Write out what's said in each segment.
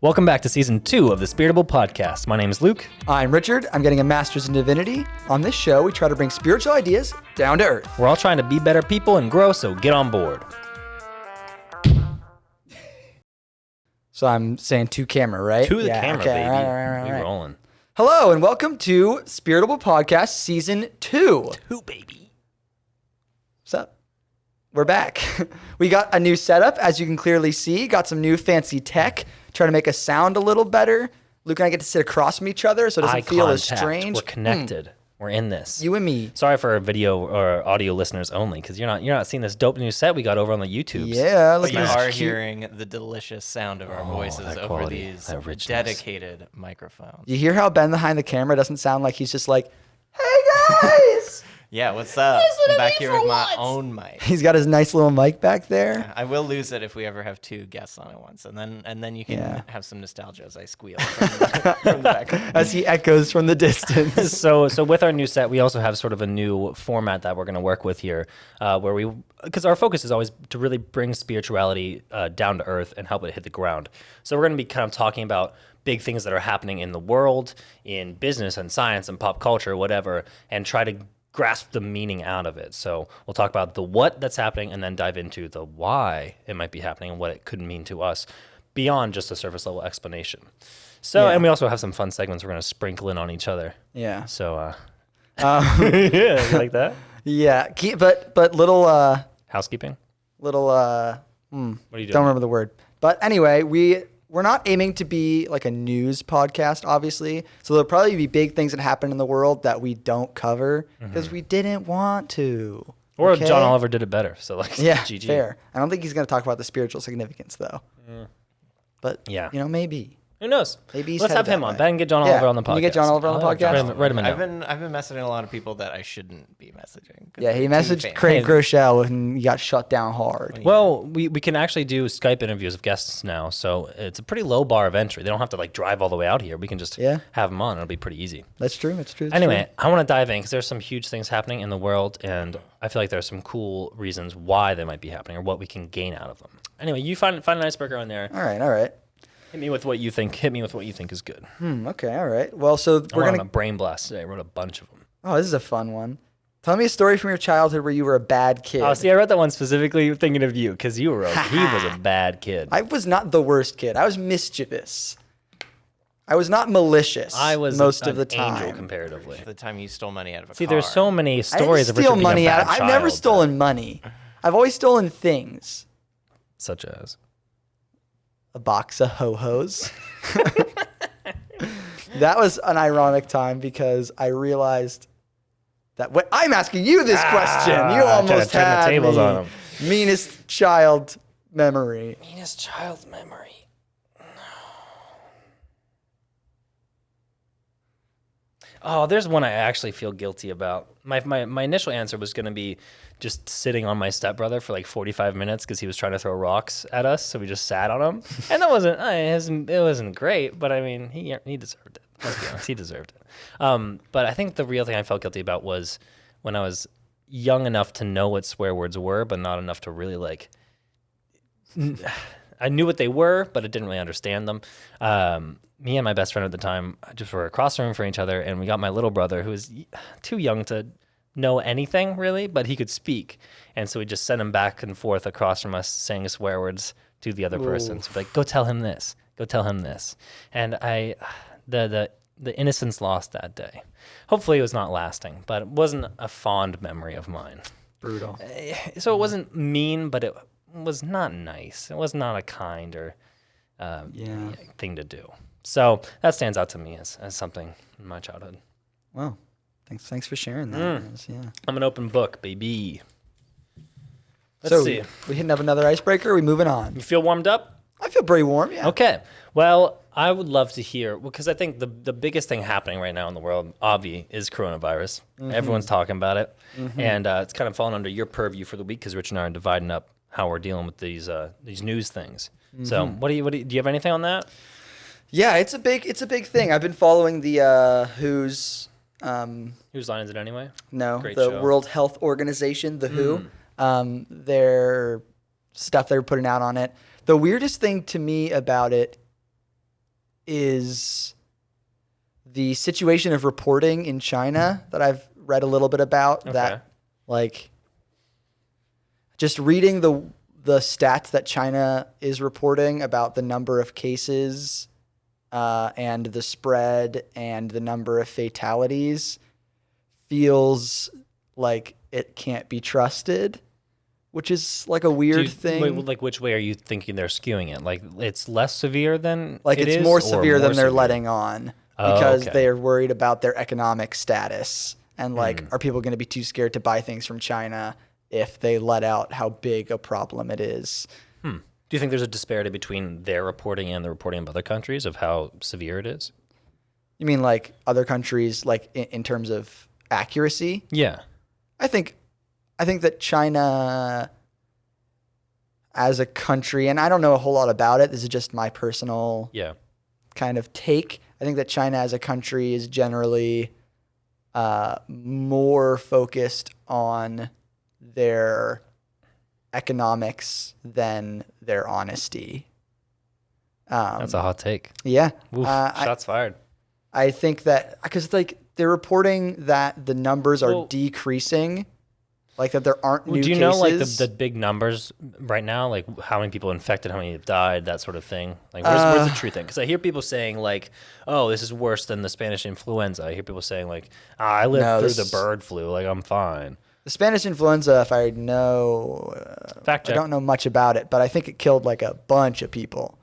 Welcome back to Season 2 of the Spiritable podcast. My name is Luke. I'm Richard. I'm getting a master's in divinity. On this show, we try to bring spiritual ideas down to earth. We're all trying to be better people and grow, so get on board. So I'm saying to camera, right? To the camera, okay. baby. All right. We rolling. Hello, and welcome to Spiritable Podcast Season 2. 2, baby. What's up? We're back. We got a new setup, as you can clearly see. Got some new fancy tech. Trying to make us sound a little better. Luke and I get to sit across from each other so it doesn't feel as strange. We're connected. We're in this. You and me. Sorry for our video or audio listeners only, because you're not seeing this dope new set we got over on the YouTubes. Yeah, but you are hearing the delicious sound of our voices over quality, these dedicated microphones. You hear how Ben behind the camera doesn't sound like he's just like, hey guys! Yeah, what's up? I'm back here with my own mic. He's got his nice little mic back there. Yeah, I will lose it if we ever have two guests on at once, and then you can have some nostalgia as I squeal from the background. As he echoes from the distance. So with our new set, we also have sort of a new format that we're going to work with here, because our focus is always to really bring spirituality down to earth and help it hit the ground. So we're going to be kind of talking about big things that are happening in the world, in business and science and pop culture, whatever, and try to grasp the meaning out of it. So we'll talk about the what that's happening and then dive into the why it might be happening and what it could mean to us beyond just a surface level explanation. So, and we also have some fun segments we're going to sprinkle in on each other. Yeah. So, yeah, you like that? Yeah. But little, Housekeeping? Little, What are you doing? don't remember the word. But anyway, we're not aiming to be like a news podcast, obviously. So there'll probably be big things that happen in the world that we don't cover because we didn't want to. Or okay? John Oliver did it better. So like, yeah, GG. fair. I don't think he's going to talk about the spiritual significance though. But Yeah. Maybe. Who knows? Maybe he's Let's have headed him that on. way. Ben, get John Oliver on the podcast. Can you get John Oliver on the podcast? Write him a note. I've been messaging a lot of people that I shouldn't be messaging. Yeah, he messaged Craig Groeschel and he got shut down hard. Well, we can actually do Skype interviews of guests now, so it's a pretty low bar of entry. They don't have to like drive all the way out here. We can just have them on. It'll be pretty easy. That's true. Anyway, I want to dive in because there's some huge things happening in the world, and I feel like there's some cool reasons why they might be happening or what we can gain out of them. Anyway, you find an icebreaker on there. All right. Hit me with what you think. Hit me with what you think is good. Okay, all right. Well, so we're on a brain blast today. I wrote a bunch of them. Oh, this is a fun one. Tell me a story from your childhood where you were a bad kid. Oh, see, I wrote that one specifically thinking of you because he was a bad kid. I was not the worst kid. I was mischievous. I was not malicious. I was most of the time. Angel comparatively. The time you stole money out of a car. See, there's so many stories of Richard Richard being money a bad I've never child, stolen money. I've always stolen things. Such as? A box of ho-hos. That was an ironic time because I realized that I'm asking you this question. You almost turn the had tables me. on him. Meanest child memory. Meanest child memory. Oh, there's one I actually feel guilty about. My initial answer was going to be just sitting on my stepbrother for like 45 minutes because he was trying to throw rocks at us, so we just sat on him. And that it wasn't great, but I mean, he deserved it. Let's be honest, he deserved it. But I think the real thing I felt guilty about was when I was young enough to know what swear words were, but not enough to really like... I knew what they were, but I didn't really understand them. Me and my best friend at the time just were across the room from each other, and we got my little brother who was too young to know anything really, but he could speak. And so we just sent him back and forth across from us saying swear words to the other person. So like, go tell him this, go tell him this. And the innocence lost that day. Hopefully it was not lasting, but it wasn't a fond memory of mine. Brutal. So it wasn't mean, but it was not nice. It was not a kind or thing to do. So that stands out to me as something in my childhood. Wow. Thanks for sharing that. Yeah. I'm an open book, baby. Let's see. We hitting up another icebreaker? Or are we moving on? You feel warmed up? I feel pretty warm, yeah. Okay. Well, I would love to hear, because I think the biggest thing happening right now in the world, is coronavirus. Everyone's talking about it. And it's kind of fallen under your purview for the week because Rich and I are dividing up how we're dealing with these news things. So do you have anything on that? Yeah, it's a big thing. I've been following the Who's Whose Line Is It Anyway? No, Great the show. World Health Organization, the WHO. Their stuff they're putting out on it. The weirdest thing to me about it is the situation of reporting in China that I've read a little bit about. Okay. That, like, just reading the stats that China is reporting about the number of cases and the spread and the number of fatalities feels like it can't be trusted, which is like a weird thing. Wait, like, which way are you thinking they're skewing it? Like, it's less severe than Like, it it's is, more or severe than they're severe? letting on Oh, because okay. they're worried about their economic status. And, like, are people going to be too scared to buy things from China if they let out how big a problem it is? Do you think there's a disparity between their reporting and the reporting of other countries of how severe it is? You mean, like, other countries, like, in terms of accuracy? Yeah. I think that China as a country, and I don't know a whole lot about it, this is just my personal Yeah. kind of take. I think that China as a country is generally more focused on their economics than their honesty. That's a hot take. Yeah. Oof, shots fired. I think that because, like, they're reporting that the numbers are Well- decreasing, like that there aren't new Do you cases. know, like, the big numbers right now? Like, how many people infected, how many have died, that sort of thing? Like, where's the truth in? Because I hear people saying, like, oh, this is worse than the Spanish influenza. I hear people saying, like, I lived No, through this- the bird flu. Like, I'm fine. The Spanish influenza, if I know, Fact I check. don't know much about it, but I think it killed like a bunch of people.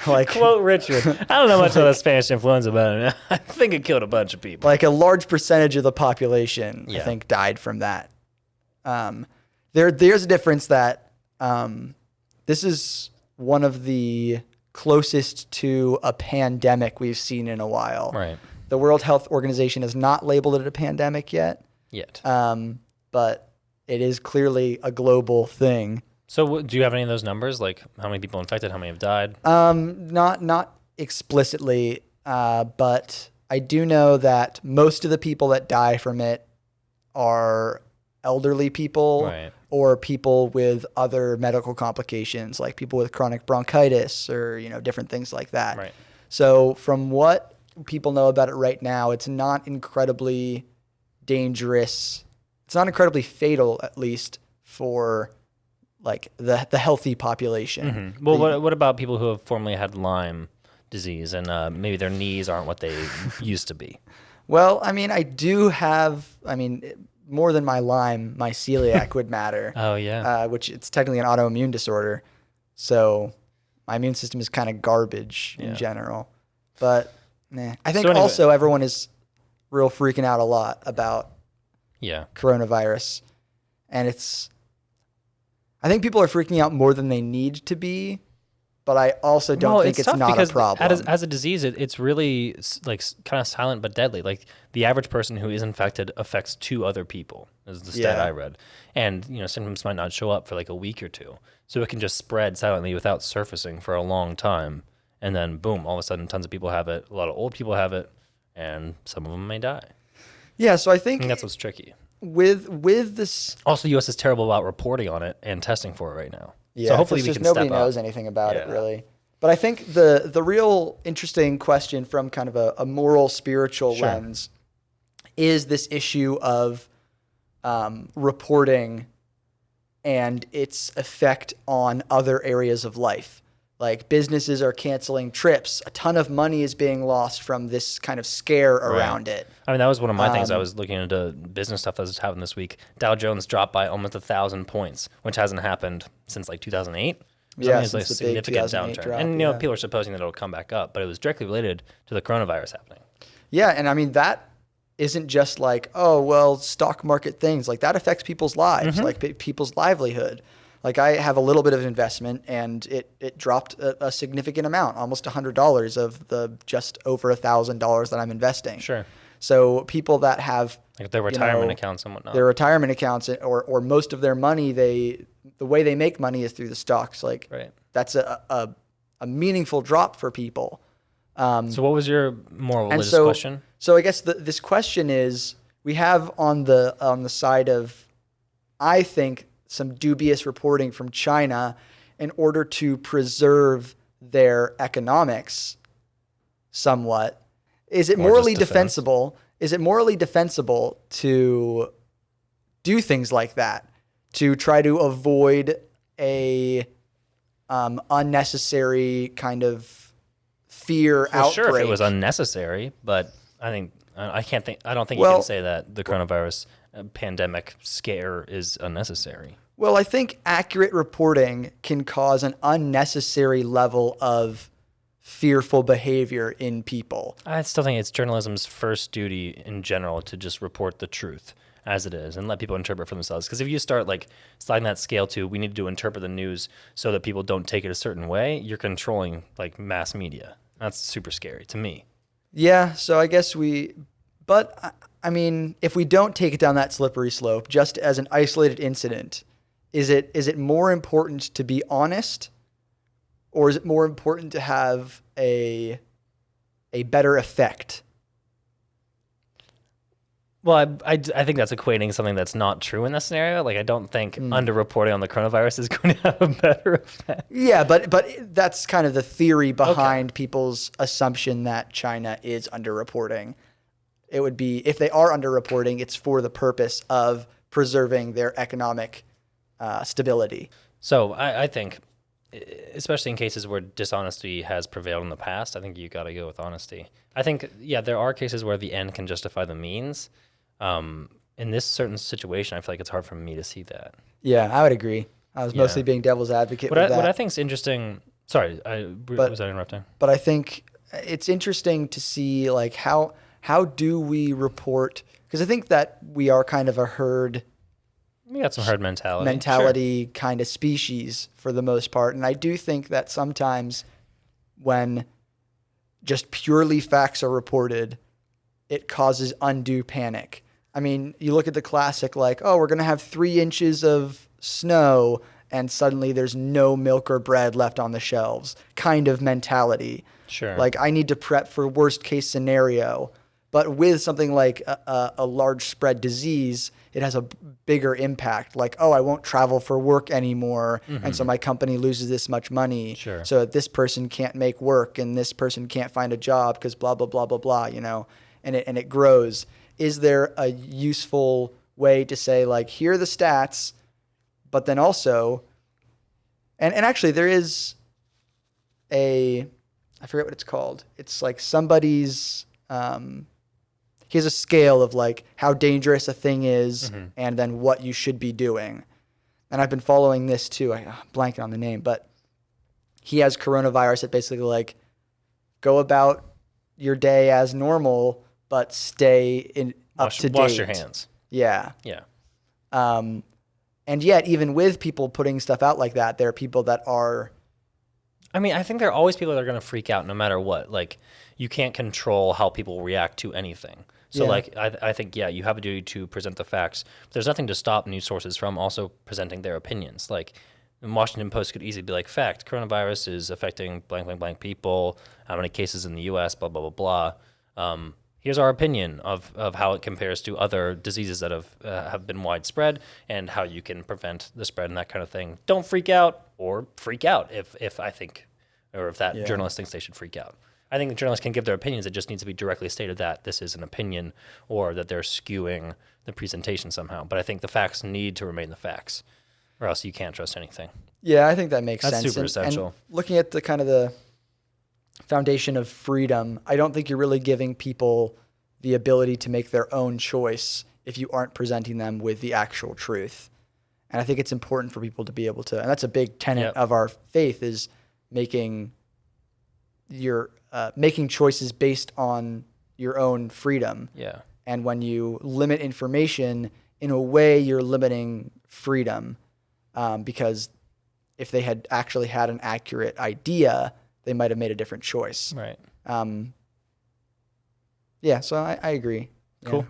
Like, Quote Richard. I don't know much about the Spanish influenza, but I think it killed a bunch of people. like a large percentage of the population, I Yeah. think, died from that. There's a difference that this is one of the closest to a pandemic we've seen in a while. Right. The World Health Organization has not labeled it a pandemic yet, Yet. but it is clearly a global thing. So do you have any of those numbers? Like, how many people infected, how many have died? Not explicitly, but I do know that most of the people that die from it are elderly people Right. or people with other medical complications, like people with chronic bronchitis or, you know, different things like that. Right. So from what people know about it right now, it's not incredibly dangerous. It's not incredibly fatal, at least for like the healthy population. Well, what about people who have formerly had Lyme disease and maybe their knees aren't what they used to be? Well, I mean, more than my Lyme, my celiac would matter. Oh, yeah. Which it's technically an autoimmune disorder. So my immune system is kind of garbage in general. But I think So anyway- also everyone is real freaking out a lot about Yeah. coronavirus. And I think people are freaking out more than they need to be. But I also don't think it's tough not a because problem. As a disease, it's really like kind of silent but deadly. Like the average person who is infected affects 2 other people, is the stat Yeah. I read. And, you know, symptoms might not show up for like a week or 2. So it can just spread silently without surfacing for a long time. And then, boom, all of a sudden, tons of people have it. A lot of old people have it. And some of them may die. Yeah, so I I think think that's what's tricky. with this, Also, the U.S. is terrible about reporting on it and testing for it right now. yeah, So hopefully 'cause we just can nobody step knows up. anything about it Yeah. really. But I think the real interesting question from kind of a moral spiritual Sure. lens is this issue of reporting and its effect on other areas of life. Like businesses are canceling trips. A ton of money is being lost from this kind of scare around it. I mean, that was one of my things. I was looking into business stuff that was happening this week. Dow Jones dropped by almost 1,000 points, which hasn't happened since like 2008. Yeah, It's like a since the big significant 2008 downturn. drop, And, you know, yeah. people are supposing that it'll come back up, but it was directly related to the coronavirus happening. Yeah, and I mean that isn't just like, oh, well, stock market things. Like that affects people's lives, Mm-hmm. like people's livelihood. Like I have a little bit of investment and it dropped a significant amount, almost $100 of the just over $1,000 that I'm investing. Sure. So people that have Like their retirement accounts and whatnot. their retirement accounts or most of their money, the way they make money is through the stocks. Like Right. that's a meaningful drop for people. So what was your more And religious so, question? so I guess this question is, we have on the side of, I think, some dubious reporting from China in order to preserve their economics somewhat. Is it Or morally just defense. defensible? Is it morally defensible to do things like that, to try to avoid a unnecessary kind of fear Well, outbreak? sure, if it was unnecessary, but I think I can't think. I don't think you Well- can say that the coronavirus pandemic scare is unnecessary. Well, I think accurate reporting can cause an unnecessary level of fearful behavior in people. I still think it's journalism's first duty in general to just report the truth as it is and let people interpret for themselves. Because if you start like sliding that scale to we need to interpret the news so that people don't take it a certain way, you're controlling like mass media. That's super scary to me. Yeah, so I guess but I mean, if we don't take it down that slippery slope, just as an isolated incident, is it more important to be honest, or is it more important to have a better effect? Well, I think that's equating something that's not true in this scenario. Like, I don't think underreporting on the coronavirus is going to have a better effect. Yeah, but that's kind of the theory behind people's assumption that China is underreporting. It would be, if they are underreporting, it's for the purpose of preserving their economic stability. So I think, especially in cases where dishonesty has prevailed in the past, I think you got to go with honesty. I think, yeah, there are cases where the end can justify the means. In this certain situation, I feel like it's hard for me to see that. Yeah, I would agree. I was mostly being devil's advocate with that. What I think is interesting. Sorry, was I interrupting? But I think it's interesting to see like how do we report? Because I think that we are kind of a herd We got some herd mentality. Sure. Kind of species for the most part, and I do think that sometimes when just purely facts are reported, it causes undue panic. I mean, you look at the classic, like, oh, we're going to have 3 inches of snow and suddenly there's no milk or bread left on the shelves kind of mentality. Sure. Like, I need to prep for worst case scenario. But with something like a large spread disease, it has a bigger impact. Like, oh, I won't travel for work anymore. And so my company loses this much money. Sure. So that this person can't make work and this person can't find a job because blah, blah, blah, blah, blah, you know, and it grows. Is there a useful way to say, like, here are the stats, but then also, and actually there is I forget what it's called. It's like somebody's, he has a scale of like how dangerous a thing is and then what you should be doing. And I've been following this too. I'm blanking on the name, but he has coronavirus that basically like go about your day as normal, but stay up to date. Wash your hands. Yeah. Yeah. And yet, even with people putting stuff out like that, there are people that are. I mean, I think there are always people that are going to freak out no matter what. Like, you can't control how people react to anything. So, like, I think, yeah, you have a duty to present the facts. But there's nothing to stop news sources from also presenting their opinions. Like, the Washington Post could easily be like, fact, coronavirus is affecting blank, blank, blank people. How many cases in the U.S., blah, blah, blah, blah. Here's our opinion of how it compares to other diseases that have been widespread and how you can prevent the spread and that kind of thing. Don't freak out or freak out if that journalist thinks they should freak out. I think the journalists can give their opinions. It just needs to be directly stated that this is an opinion or that they're skewing the presentation somehow. But I think the facts need to remain the facts or else you can't trust anything. Yeah, I think that makes sense. That's super essential. And looking at the kind of the foundation of freedom, I don't think you're really giving people the ability to make their own choice if you aren't presenting them with the actual truth. And I think it's important for people to be able to, and that's a big tenet of our faith, is making choices based on your own freedom. Yeah. And when you limit information, in a way, you're limiting freedom, because if they had actually had an accurate idea, they might have made a different choice. Right. Yeah, so I agree. Cool. Yeah.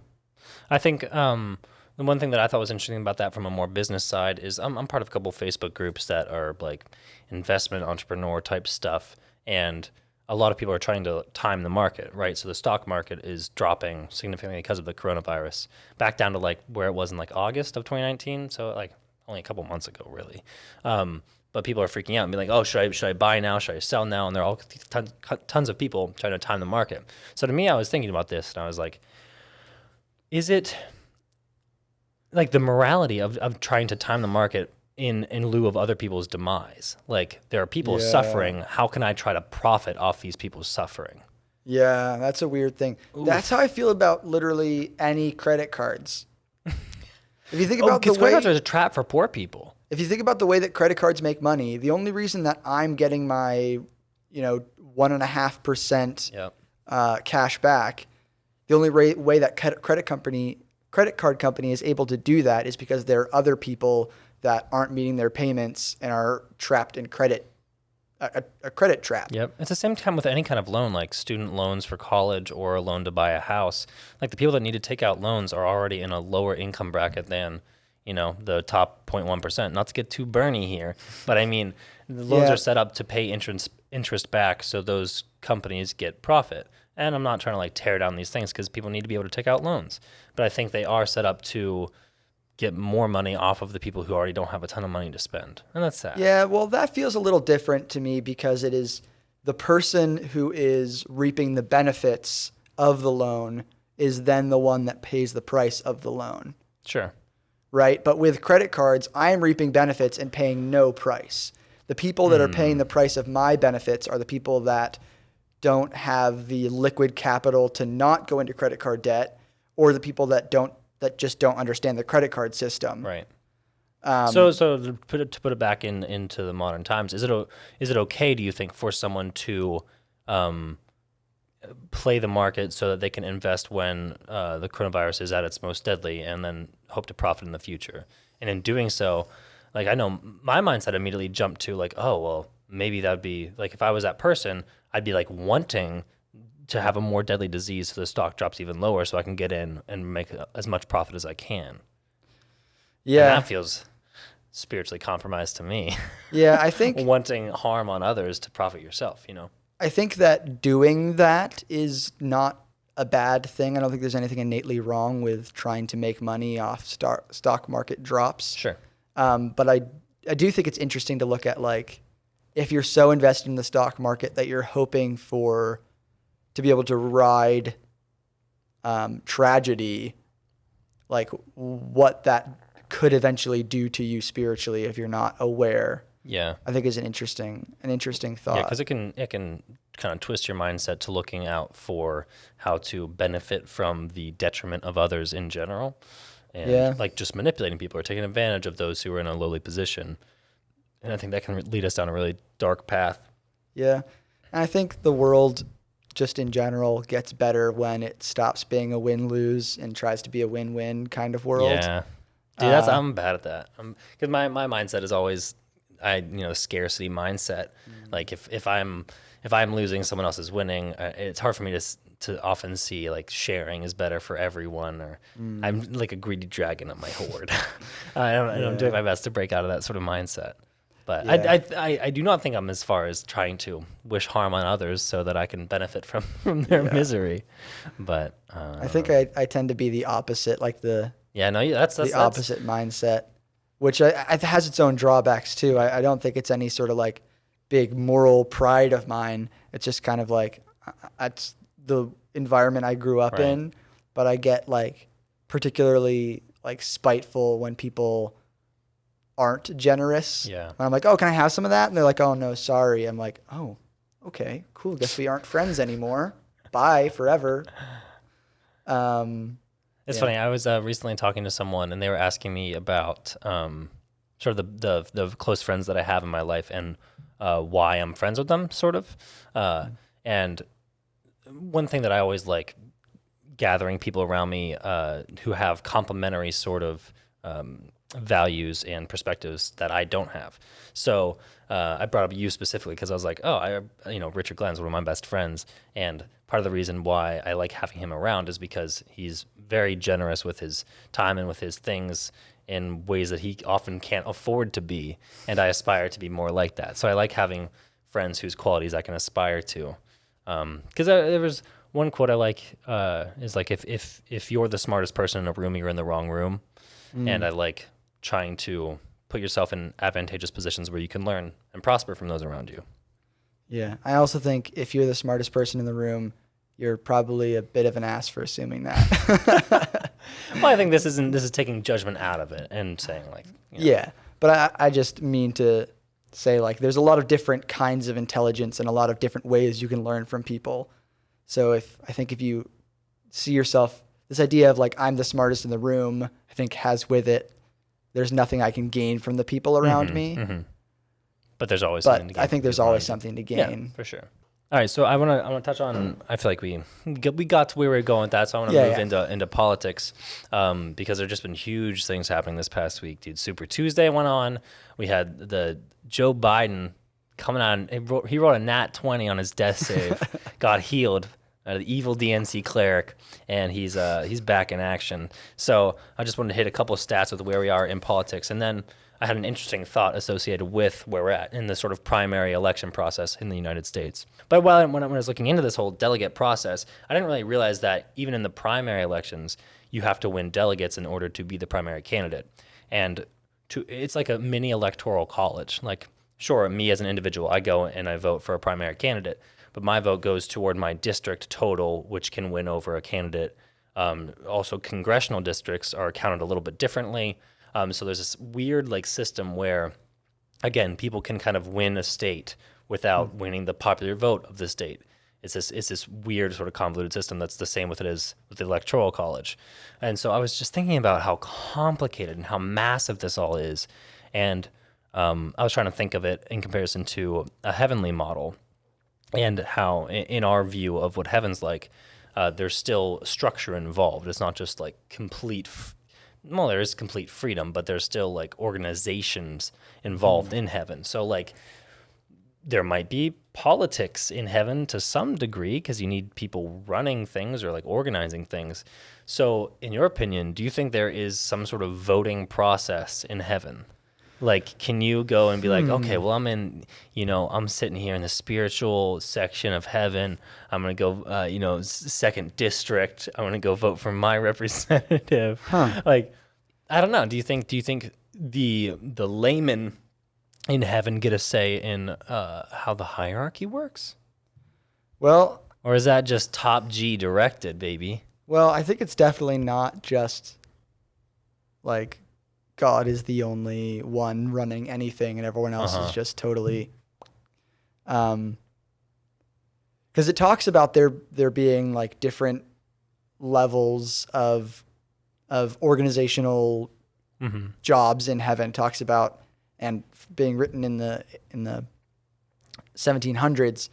I think the one thing that I thought was interesting about that from a more business side is I'm part of a couple Facebook groups that are like investment entrepreneur type stuff, and a lot of people are trying to time the market, right? So the stock market is dropping significantly because of the coronavirus, back down to like where it was in like August of 2019, so like only a couple months ago, really. but people are freaking out and be like, oh, should I buy now? Should I sell now? And there are all tons of people trying to time the market. So to me, I was thinking about this, and I was like, is it like the morality of trying to time the market in lieu of other people's demise? Like, there are people suffering. How can I try to profit off these people's suffering? Yeah, that's a weird thing. Oof. That's how I feel about literally any credit cards. If you think about the way credit cards are a trap for poor people. If you think about the way that credit cards make money, the only reason that I'm getting my, 1.5% cash back, the only way that credit card company is able to do that is because there are other people that aren't meeting their payments and are trapped in a credit trap. Yep. It's the same time with any kind of loan, like student loans for college or a loan to buy a house. Like, the people that need to take out loans are already in a lower income bracket than, the top 0.1%. Not to get too Bernie here, but I mean, the loans are set up to pay interest back so those companies get profit. And I'm not trying to like tear down these things because people need to be able to take out loans. But I think they are set up to get more money off of the people who already don't have a ton of money to spend. And that's sad. Yeah, well, that feels a little different to me because it is the person who is reaping the benefits of the loan is then the one that pays the price of the loan. Sure. Right? But with credit cards, I am reaping benefits and paying no price. The people that are paying the price of my benefits are the people that don't have the liquid capital to not go into credit card debt, or the people that just don't understand the credit card system. Right. So to put it back into the modern times, is it okay, do you think, for someone to play the market so that they can invest when the coronavirus is at its most deadly and then hope to profit in the future? And in doing so, like, I know my mindset immediately jumped to like, oh, well, maybe that would be like, if I was that person, I'd be like wanting to have a more deadly disease so the stock drops even lower so I can get in and make as much profit as I can. Yeah. And that feels spiritually compromised to me. Yeah, I think wanting harm on others to profit yourself, I think that doing that is not a bad thing. I don't think there's anything innately wrong with trying to make money off stock market drops. Sure. But I do think it's interesting to look at, like, if you're so invested in the stock market that you're hoping to be able to ride tragedy, like what that could eventually do to you spiritually if you're not aware. Yeah, I think is an interesting thought. Yeah, because it can kind of twist your mindset to looking out for how to benefit from the detriment of others in general, and like just manipulating people or taking advantage of those who are in a lowly position. And I think that can lead us down a really dark path. Yeah, and I think the world just in general gets better when it stops being a win-lose and tries to be a win-win kind of world. Yeah, dude, I'm bad at that. Because my mindset is always scarcity mindset. Like if I'm losing, someone else is winning. It's hard for me to often see like sharing is better for everyone, or I'm like a greedy dragon at my hoard. I'm doing my best to break out of that sort of mindset. But I do not think I'm as far as trying to wish harm on others so that I can benefit from their misery. But I think I tend to be the opposite, like that's opposite mindset, which has its own drawbacks too. I don't think it's any sort of like big moral pride of mine. It's just kind of like it's the environment I grew up in. But I get like particularly like spiteful when people aren't generous. Yeah. When I'm like, oh, can I have some of that? And they're like, oh no, sorry. I'm like, oh, okay, cool. Guess we aren't friends anymore. Bye forever. It's funny. I was recently talking to someone, and they were asking me about sort of the close friends that I have in my life and why I'm friends with them, sort of. And one thing that I always like gathering people around me who have complementary sort of values and perspectives that I don't have. So I brought up you specifically because I was like, Richard Glenn's one of my best friends, and part of the reason why I like having him around is because he's very generous with his time and with his things in ways that he often can't afford to be, and I aspire to be more like that. So I like having friends whose qualities I can aspire to. Because there was one quote I like is like, if you're the smartest person in a room, you're in the wrong room. And I like trying to put yourself in advantageous positions where you can learn and prosper from those around you. Yeah. I also think if you're the smartest person in the room, you're probably a bit of an ass for assuming that. Well, I think this is taking judgment out of it and saying like, Yeah, but I just mean to say like there's a lot of different kinds of intelligence and a lot of different ways you can learn from people. So I think if you see yourself, this idea of like I'm the smartest in the room, I think has with it, there's nothing I can gain from the people around me. Mm-hmm. But there's always something to gain. I think there's always something to gain. Yeah, for sure. All right, so I want to touch on. I feel like we got to where we were going with that, so I want to move into politics because there've just been huge things happening this past week, dude. Super Tuesday went on. We had the Joe Biden coming on. He wrote a nat 20 on his death save, got healed. The evil DNC cleric, and he's back in action. So I just wanted to hit a couple of stats with where we are in politics, and then I had an interesting thought associated with where we're at in the sort of primary election process in the United States. But when I was looking into this whole delegate process, I didn't really realize that even in the primary elections, you have to win delegates in order to be the primary candidate. And it's like a mini electoral college. Like, sure, me as an individual, I go and I vote for a primary candidate, but my vote goes toward my district total, which can win over a candidate. Also, congressional districts are counted a little bit differently. So there's this weird like system where, again, people can kind of win a state without winning the popular vote of the state. It's this weird sort of convoluted system that's the same with it is with the electoral college. And so I was just thinking about how complicated and how massive this all is. And I was trying to think of it in comparison to a heavenly model and how in our view of what heaven's like, there's still structure involved. It's not just like well, there is complete freedom, but there's still like organizations involved in heaven. So like there might be politics in heaven to some degree because you need people running things or like organizing things. So in your opinion, do you think there is some sort of voting process in heaven? Like, can you go and be like, okay, well, I'm sitting here in the spiritual section of heaven. I'm going to go, second district. I'm going to go vote for my representative. Like, I don't know. Do you think the laymen in heaven get a say in how the hierarchy works? Well, or is that just top G directed, baby? Well, I think it's definitely not just like God is the only one running anything and everyone else is just totally because it talks about there being like different levels of organizational jobs in heaven. It talks about and being written in the 1700s,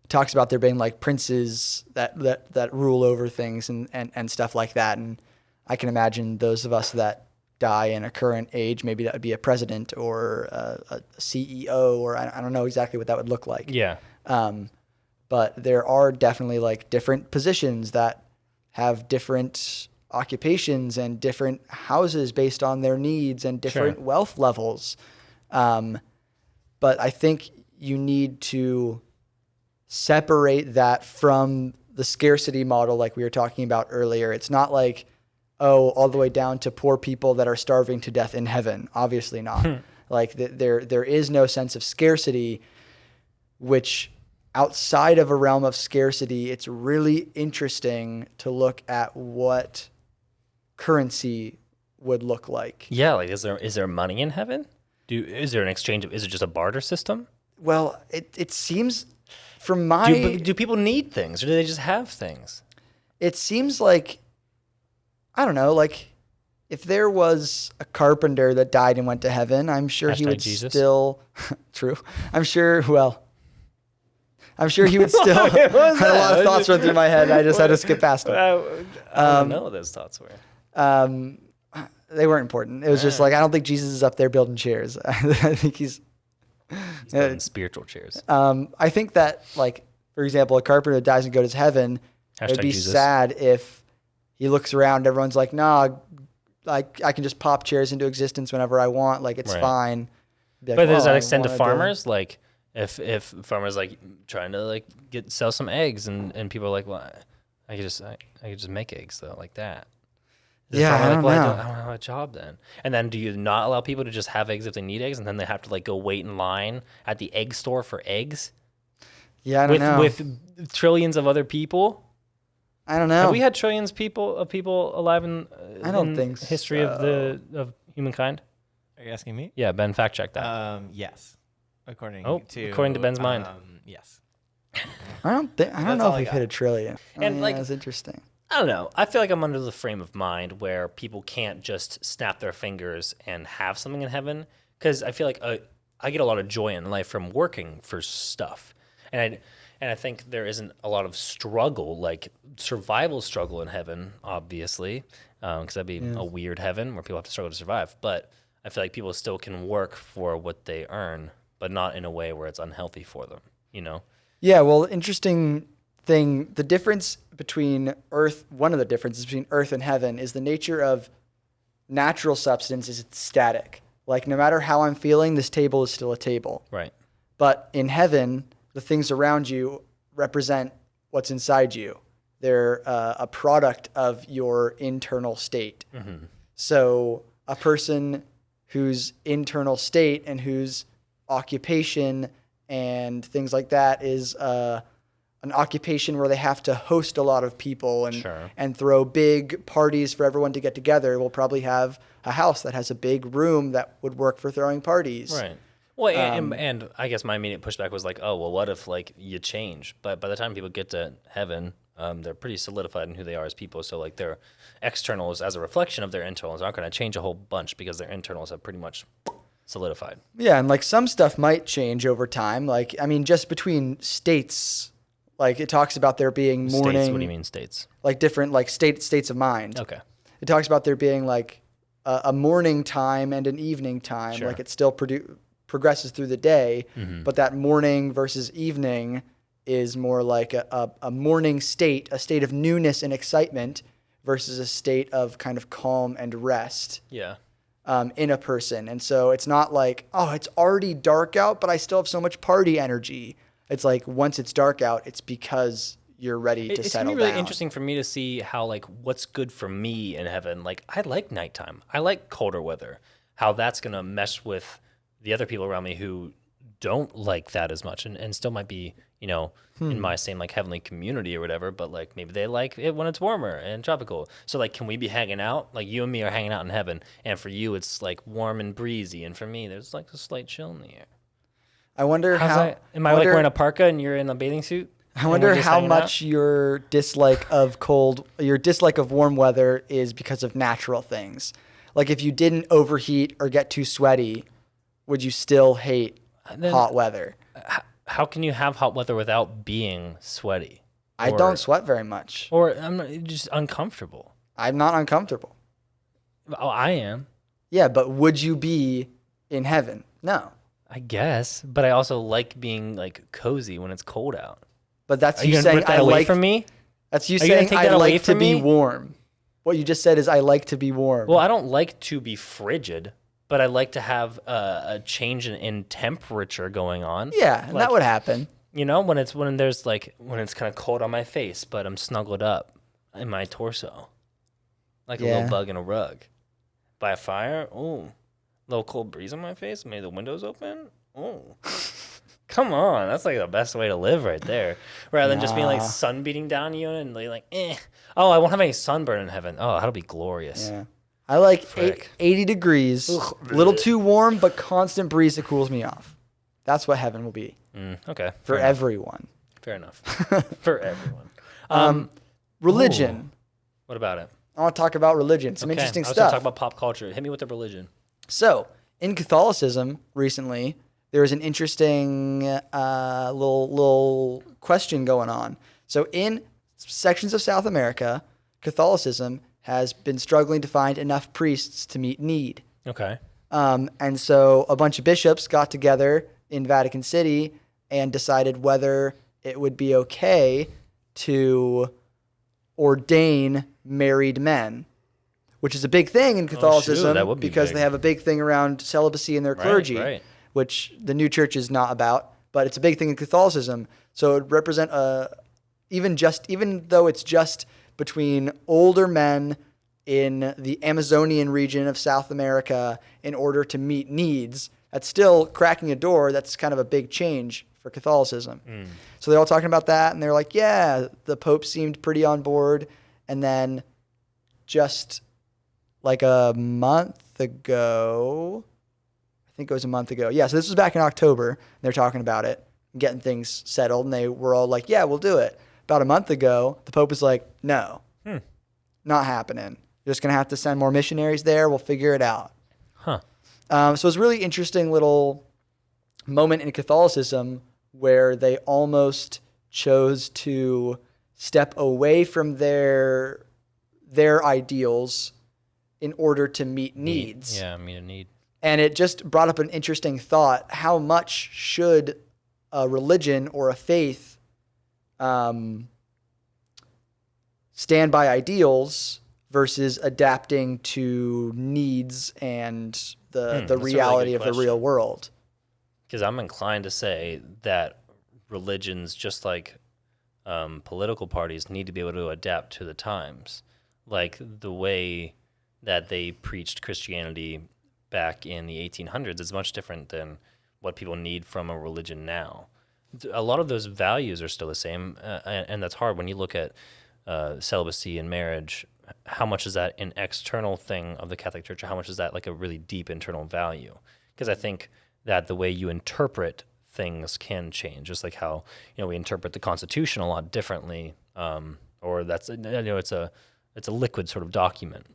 it talks about there being like princes that rule over things and stuff like that. And I can imagine those of us that die in a current age, maybe that would be a president or a CEO, or I don't know exactly what that would look like. Yeah. But there are definitely like different positions that have different occupations and different houses based on their needs and different wealth levels. But I think you need to separate that from the scarcity model like we were talking about earlier. It's not like, all the way down to poor people that are starving to death in heaven. Obviously not. Like there is no sense of scarcity, which outside of a realm of scarcity, it's really interesting to look at what currency would look like. Yeah, like is there money in heaven? Is there an exchange? Is it just a barter system? Well, it seems from my... Do people need things or do they just have things? It seems like, I don't know, like if there was a carpenter that died and went to heaven, I'm sure he would Jesus. still... True. I'm sure he would still... I had a lot of thoughts run through my head. I just had to skip past them. I don't know what those thoughts were. They weren't important. It was just like, I don't think Jesus is up there building chairs. I think he's building spiritual chairs. I think that, like, for example, a carpenter that dies and goes to heaven, it would be Jesus. sad if he looks around, everyone's like, nah, like I can just pop chairs into existence whenever I want. Like, it's fine. Like, but does that extend to farmers? Like, if farmers like trying to like sell some eggs and people are like, well, I could just make eggs though, like that. Yeah, I don't know. I don't have a job then. And then do you not allow people to just have eggs if they need eggs, and then they have to like go wait in line at the egg store for eggs? Yeah, I don't know. With trillions of other people? I don't know. Have we had trillions of people alive in I don't in think history so. of humankind? Are you asking me? Yeah, Ben, fact check that. Yes. According according to Ben's mind. Yes. I don't That's know all if I we've got. hit a trillion. And, like- that's interesting. I don't know. I feel like I'm under the frame of mind where people can't just snap their fingers and have something in heaven, because I feel like I get a lot of joy in life from working for stuff, and I think there isn't a lot of struggle, like survival struggle in heaven, obviously, because that'd be a weird heaven where people have to struggle to survive. But I feel like people still can work for what they earn, but not in a way where it's unhealthy for them, you know? Yeah, well, interesting thing. The difference between Earth, one of the differences between Earth and heaven is the nature of natural substance is it's static. Like no matter how I'm feeling, this table is still a table. Right. But in heaven, the things around you represent what's inside you. They're a product of your internal state. Mm-hmm. So a person whose internal state and whose occupation and things like that is an occupation where they have to host a lot of people and Sure. and throw big parties for everyone to get together. Will probably have a house that has a big room that would work for throwing parties. Right. Well, and I guess my immediate pushback was like, oh, well, what if like you change? But by the time people get to heaven, they're pretty solidified in who they are as people. So like their externals, as a reflection of their internals, aren't going to change a whole bunch because their internals have pretty much solidified. Yeah, and like some stuff might change over time. Like I mean, just between states, like it talks about there being morning. States? What do you mean states? Like different like states of mind. Okay. It talks about there being like a morning time and an evening time. Sure. Like it still progresses through the day, Mm-hmm. but that morning versus evening is more like a morning state, a state of newness and excitement versus a state of kind of calm and rest Yeah. in a person. And so it's not like, oh, it's already dark out, but I still have so much party energy. It's like once it's dark out, it's because you're ready to It's settle gonna be really down. interesting for me to see how like what's good for me in heaven. Like I like nighttime. I like colder weather. How that's gonna mesh with the other people around me who don't like that as much and still might be, you know, in my same like heavenly community or whatever, but like maybe they like it when it's warmer and tropical. So like can we be hanging out? Like you and me are hanging out in heaven, and for you it's like warm and breezy, and for me there's like a slight chill in the air. I wonder How's how. that? Am I like wearing a parka and you're in a bathing suit? I And wonder we're just how hanging out? much your dislike of warm weather is because of natural things. Like if you didn't overheat or get too sweaty, would you still hate hot weather? How can you have hot weather without being sweaty? I Or- don't sweat very much. Or I'm not, just uncomfortable. I'm not uncomfortable. Oh, I am, Yeah, but would you be in heaven? No. I guess. But I also like being like cozy when it's cold out. But that's Are you you gonna saying rip that I away like from me? That's you Are you gonna saying take I that away like to from be me? warm. What you just said is I like to be warm. Well, I don't like to be frigid, but I like to have a change in temperature going on. yeah, and like- that would happen. You know, when it's kind of cold on my face, but I'm snuggled up in my torso, like a Yeah. little bug in a rug. By a fire, ooh, little cold breeze on my face. Maybe the windows open. Ooh, come on, that's like the best way to live right there. Rather than just being like Nah. sun beating down you and like, eh. Oh, I won't have any sunburn in heaven. Oh, that'll be glorious. Yeah. I like Frick. 80 degrees, a little too warm, but constant breeze that cools me off. That's what heaven will be Okay, for fair enough. everyone. Fair enough. For everyone. Religion. What about it? I want to talk about religion. Some interesting I was gonna stuff. talk about pop culture. Hit me with the religion. So, in Catholicism recently, there was an interesting little question going on. So, in sections of South America, Catholicism has been struggling to find enough priests to meet need. Okay. And so a bunch of bishops got together in Vatican City and decided whether it would be okay to ordain married men, which is a big thing in Catholicism that would be because big. they have a big thing around celibacy in their clergy, right. which the new church is not about, but it's a big thing in Catholicism. So it would represent even though it's just between older men in the Amazonian region of South America in order to meet needs. That's still cracking a door. That's kind of a big change for Catholicism. So they're all talking about that, and they're like, yeah, the Pope seemed pretty on board. And then just like a month ago, I think it was a month ago. Yeah, so this was back in October. They're talking about it, getting things settled, and they were all like, yeah, we'll do it. About a month ago, the Pope was like, no, not happening. You're just going to have to send more missionaries there. We'll figure it out. Huh. So it's a really interesting little moment in Catholicism where they almost chose to step away from their ideals in order to meet needs. Yeah, meet a need. And it just brought up an interesting thought. How much should a religion or a faith stand by ideals versus adapting to needs and the reality of the real world? Because I'm inclined to say that religions, just like political parties, need to be able to adapt to the times. Like the way that they preached Christianity back in the 1800s is much different than what people need from a religion now. A lot of those values are still the same, and that's hard when you look at celibacy and marriage. How much is that an external thing of the Catholic Church, or how much is that like a really deep internal value? Because I think that the way you interpret things can change, just like how we interpret the Constitution a lot differently, or that's it's a liquid sort of document.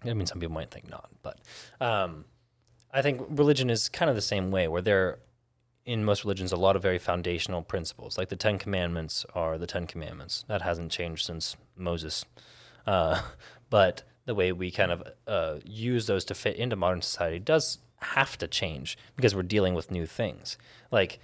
I mean, some people might think not, but I think religion is kind of the same way, where there, in most religions, a lot of very foundational principles, like the Ten Commandments are the Ten Commandments. That hasn't changed since Moses. But the way we kind of use those to fit into modern society does have to change because we're dealing with new things. Like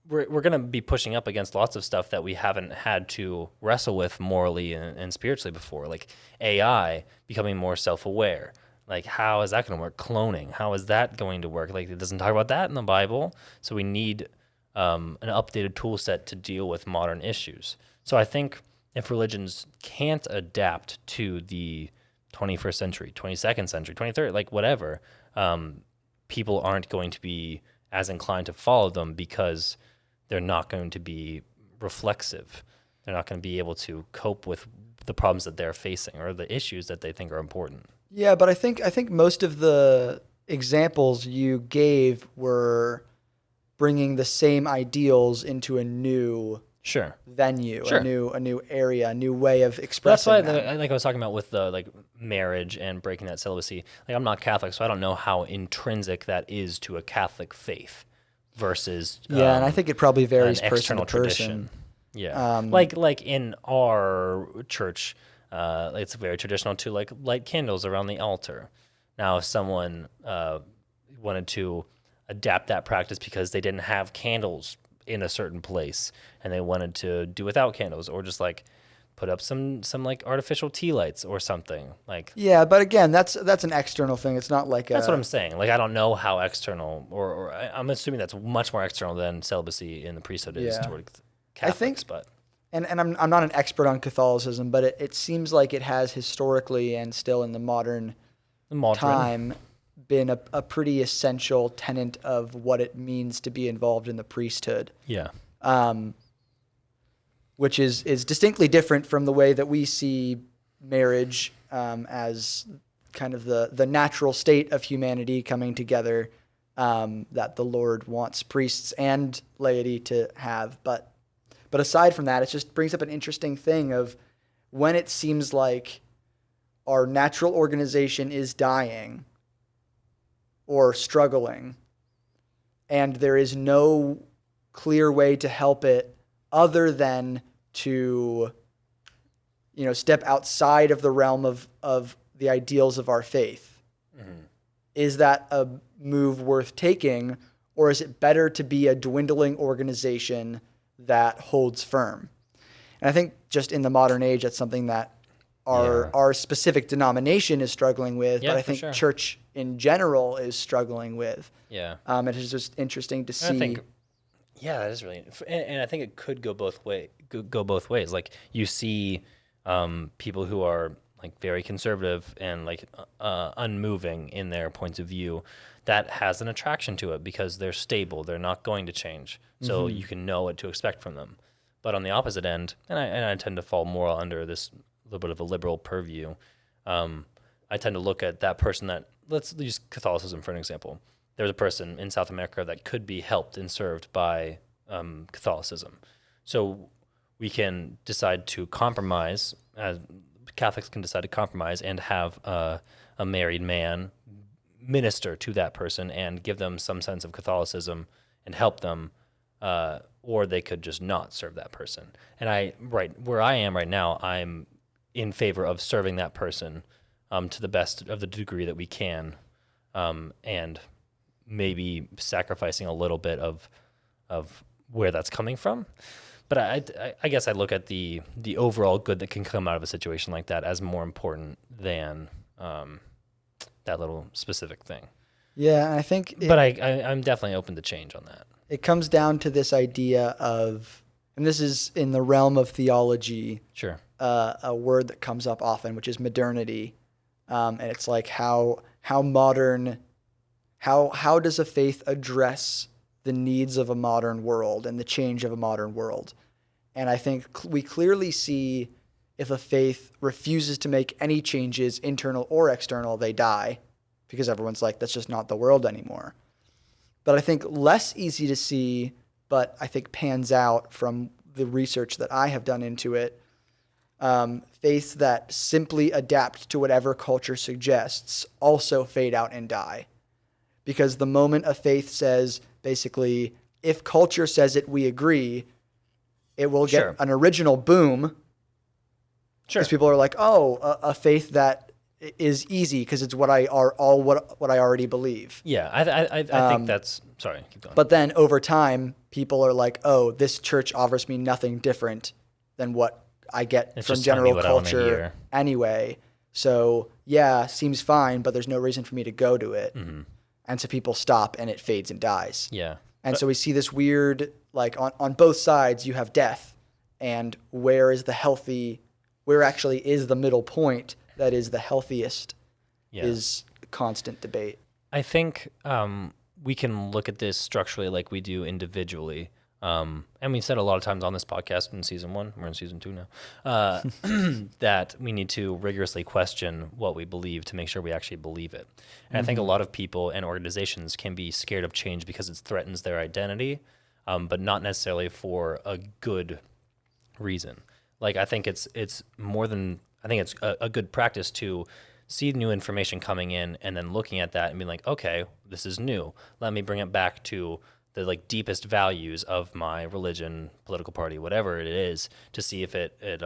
we're going to be pushing up against lots of stuff that we haven't had to wrestle with morally and spiritually before, like AI becoming more self-aware. Like, how is that going to work? Cloning, how is that going to work? Like, it doesn't talk about that in the Bible. So we need an updated tool set to deal with modern issues. So I think if religions can't adapt to the 21st century, 22nd century, 23rd, like whatever, people aren't going to be as inclined to follow them because they're not going to be reflexive. They're not going to be able to cope with the problems that they're facing or the issues that they think are important. Yeah, but I think most of the examples you gave were bringing the same ideals into a new venue, a new area, a new way of expressing. That's why, like I was talking about with the like marriage and breaking that celibacy. Like, I'm not Catholic, so I don't know how intrinsic that is to a Catholic faith versus and I think it probably varies an person to external person. Tradition. Yeah, like in our church, it's very traditional to like light candles around the altar. Now, if someone wanted to adapt that practice because they didn't have candles in a certain place and they wanted to do without candles, or just like put up some like artificial tea lights or something, like but again, that's an external thing. It's not like that's what I'm saying. Like, I don't know how external, or I'm assuming that's much more external than celibacy in the priesthood is toward Catholics. I think, but and I'm not an expert on Catholicism, but it seems like it has historically and still in the modern time been a pretty essential tenet of what it means to be involved in the priesthood. Yeah. Which is distinctly different from the way that we see marriage as kind of the natural state of humanity coming together that the Lord wants priests and laity to have. But aside from that, it just brings up an interesting thing of when it seems like our natural organization is dying or struggling, and there is no clear way to help it other than to, step outside of the realm of the ideals of our faith. Mm-hmm. Is that a move worth taking, or is it better to be a dwindling organization that holds firm? And I think just in the modern age, that's something that our specific denomination is struggling with, but I think church in general is struggling with. Yeah. It is just interesting to see. I think, that is really, and I think it could go both ways. Like, you see people who are like very conservative and like unmoving in their points of view, that has an attraction to it because they're stable. They're not going to change. So you can know what to expect from them. But on the opposite end, and I tend to fall more under this little bit of a liberal purview, I tend to look at that person that, let's use Catholicism for an example. There's a person in South America that could be helped and served by Catholicism. So we can decide to compromise, as Catholics can decide to compromise and have a married man minister to that person and give them some sense of Catholicism and help them, or they could just not serve that person. And where I am right now, I'm in favor of serving that person to the best of the degree that we can, and maybe sacrificing a little bit of where that's coming from. But I guess I look at the overall good that can come out of a situation like that as more important than that little specific thing. Yeah, I think... But I'm definitely open to change on that. It comes down to this idea of, and this is in the realm of theology, Sure. A word that comes up often, which is modernity. And it's like how modern, how does a faith address the needs of a modern world and the change of a modern world? And I think we clearly see if a faith refuses to make any changes, internal or external, they die, because everyone's like, that's just not the world anymore. But I think less easy to see, but I think pans out from the research that I have done into it, faiths that simply adapt to whatever culture suggests also fade out and die. Because the moment a faith says, basically, if culture says it, we agree, it will get Sure. an original boom. Sure. Because people are like, oh, a faith that is easy because it's what I already believe. Yeah, I think that's... Sorry, keep going. But then over time, people are like, oh, this church offers me nothing different than what I get It's from just telling me general what I wanna culture hear. anyway. So yeah, seems fine, but there's no reason for me to go to it. Mm-hmm. And so people stop and it fades and dies. Yeah. And so we see this weird, like on both sides, you have death. And where actually is the middle point that is the healthiest is constant debate. I think we can look at this structurally like we do individually. And we've said a lot of times on this podcast in season 1, we're in season 2 now, that we need to rigorously question what we believe to make sure we actually believe it. And I think a lot of people and organizations can be scared of change because it threatens their identity, but not necessarily for a good reason. Like, I think it's a good practice to see new information coming in and then looking at that and being like, okay, this is new. Let me bring it back to the like deepest values of my religion, political party, whatever it is, to see if it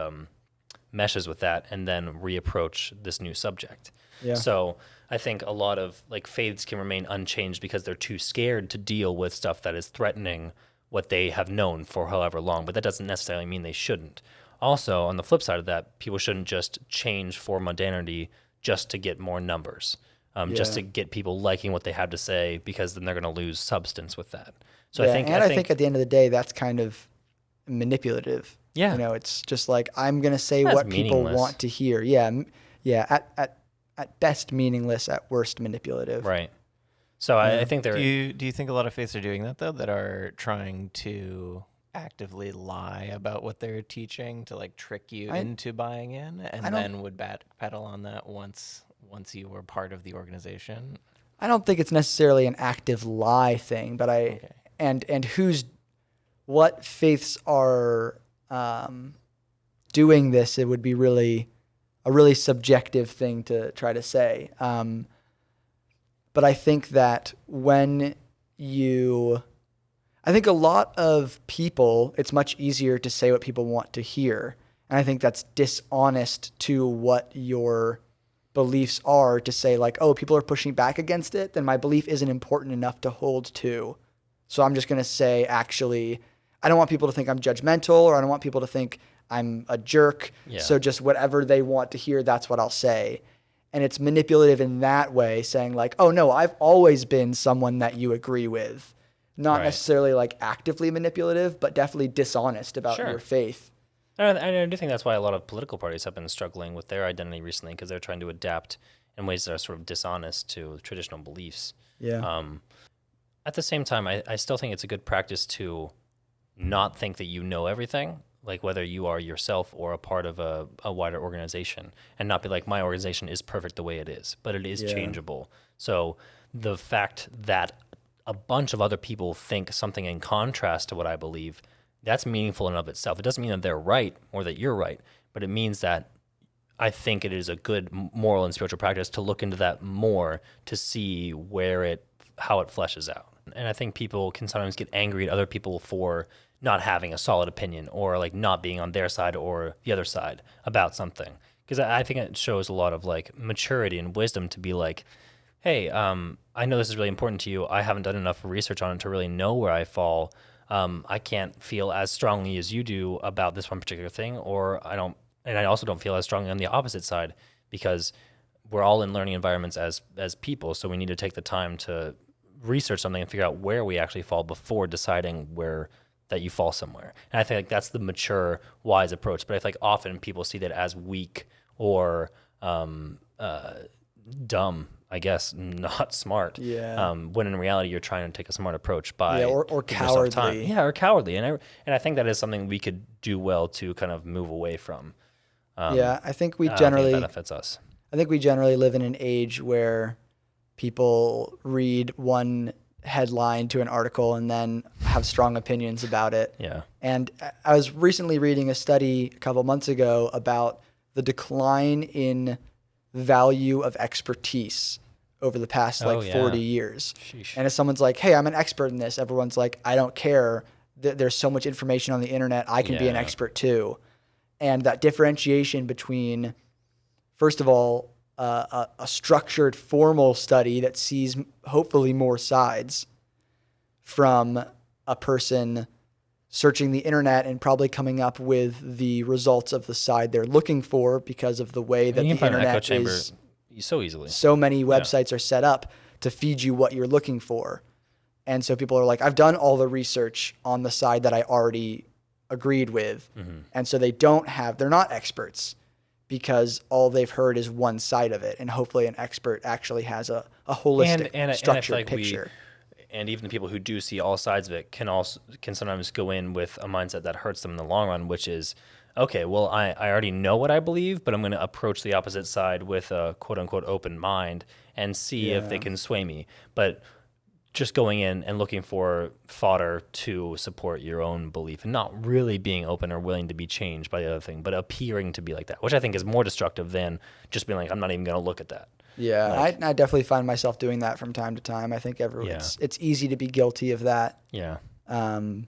meshes with that, and then reapproach this new subject. Yeah. So I think a lot of like faiths can remain unchanged because they're too scared to deal with stuff that is threatening what they have known for however long, but that doesn't necessarily mean they shouldn't. Also, on the flip side of that, people shouldn't just change for modernity just to get more numbers. Just to get people liking what they have to say, because then they're going to lose substance with that. So I think at the end of the day, that's kind of manipulative. Yeah. It's just like, I'm going to say That's what people meaningless. want to hear. Yeah. At best meaningless, at worst manipulative. Right. So I think Do you think a lot of faiths are doing that though, that are trying to actively lie about what they're teaching to like trick you into buying in, and then would backpedal on that once you were part of the organization? I don't think it's necessarily an active lie thing, but and what faiths are doing this, it would be a really subjective thing to try to say. But I think that I think a lot of people, it's much easier to say what people want to hear. And I think that's dishonest to what your beliefs are, to say like, oh, people are pushing back against it, then my belief isn't important enough to hold to. So I'm just going to say, actually, I don't want people to think I'm judgmental, or I don't want people to think I'm a jerk. Yeah. So just whatever they want to hear, that's what I'll say. And it's manipulative in that way, saying like, oh no, I've always been someone that you agree with. Not Right. necessarily like actively manipulative, but definitely dishonest about Sure. your faith. And I do think that's why a lot of political parties have been struggling with their identity recently, because they're trying to adapt in ways that are sort of dishonest to traditional beliefs. Yeah. At the same time, I still think it's a good practice to not think that you know everything, like whether you are yourself or a part of a wider organization, and not be like, my organization is perfect the way it is, but it is changeable. So the fact that a bunch of other people think something in contrast to what I believe, that's meaningful in and of itself. It doesn't mean that they're right or that you're right, but it means that I think it is a good moral and spiritual practice to look into that more to see how it fleshes out. And I think people can sometimes get angry at other people for not having a solid opinion, or like not being on their side or the other side about something. Because I think it shows a lot of like maturity and wisdom to be like, hey, I know this is really important to you. I haven't done enough research on it to really know where I fall. I can't feel as strongly as you do about this one particular thing, and I also don't feel as strongly on the opposite side, because we're all in learning environments as people. So we need to take the time to research something and figure out where we actually fall before deciding that you fall somewhere. And I think like that's the mature, wise approach. But I think often people see that as weak or dumb, I guess, not smart. Yeah. When in reality, you're trying to take a smart approach by or giving yourself time. cowardly. Yeah, or cowardly. And I think that is something we could do well to kind of move away from. I think we I think generally it benefits us. I think we generally live in an age where people read one headline to an article and then have strong opinions about it. Yeah. And I was recently reading a study a couple months ago about the decline in value of expertise over the past 40 years. Sheesh. And if someone's like, hey, I'm an expert in this, everyone's like, I don't care. There's so much information on the internet. I can be an expert too. And that differentiation between, first of all, a structured, formal study that sees hopefully more sides, from a person searching the internet and probably coming up with the results of the side they're looking for because of the way that the internet is so easily. So many websites are set up to feed you what you're looking for. And so people are like, I've done all the research on the side that I already agreed with. Mm-hmm. And so they're not experts, because all they've heard is one side of it. And hopefully an expert actually has a holistic, structured picture. And even the people who do see all sides of it can sometimes go in with a mindset that hurts them in the long run, which is, okay, well, I already know what I believe, but I'm going to approach the opposite side with a quote unquote open mind and see if they can sway me. But just going in and looking for fodder to support your own belief and not really being open or willing to be changed by the other thing, but appearing to be like that, which I think is more destructive than just being like, I'm not even going to look at that. Yeah, I definitely find myself doing that from time to time. I think it's easy to be guilty of that. Yeah. And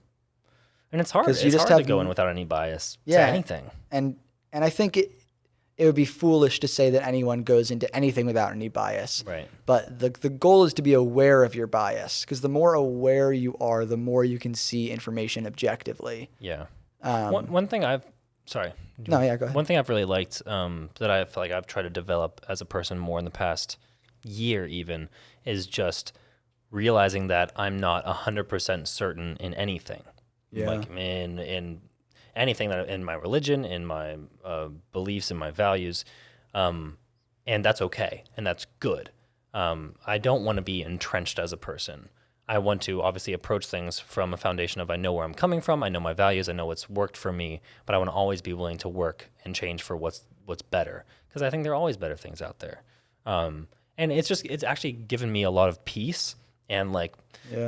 it's hard. It's hard to go in without any bias to anything. And I think it would be foolish to say that anyone goes into anything without any bias. Right. But the goal is to be aware of your bias, because the more aware you are, the more you can see information objectively. Yeah. One thing go ahead. One thing I've really liked that I feel like I've tried to develop as a person more in the past year even is just realizing that I'm not 100% certain in anything. Yeah. Like in anything that in my religion, in my beliefs, in my values, and that's okay, and that's good. I don't want to be entrenched as a person. I want to obviously approach things from a foundation of I know where I'm coming from, I know my values, I know what's worked for me, but I want to always be willing to work and change for what's better, because I think there are always better things out there. And it's actually given me a lot of peace and